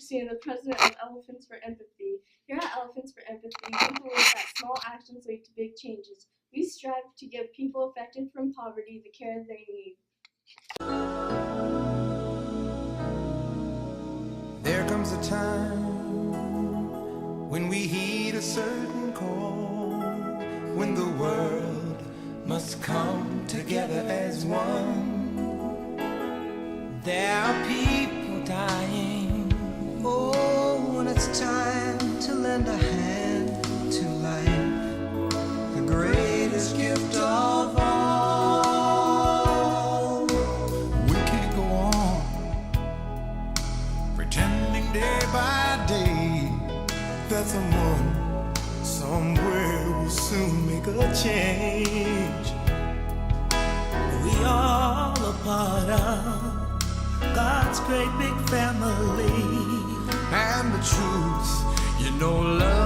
Christina, the president of Elephants for Empathy. Here at Elephants for Empathy, we believe that small actions lead to big changes. We strive to give people affected from poverty the care they need. There comes a time when we heed a certain call, when the world must come together as one. There are people dying. Oh, when it's time to lend a hand to life, the greatest gift of all. We can't go on pretending day by day that someone somewhere will soon make a change. We all a part of God's great big family, and the truth, you know, love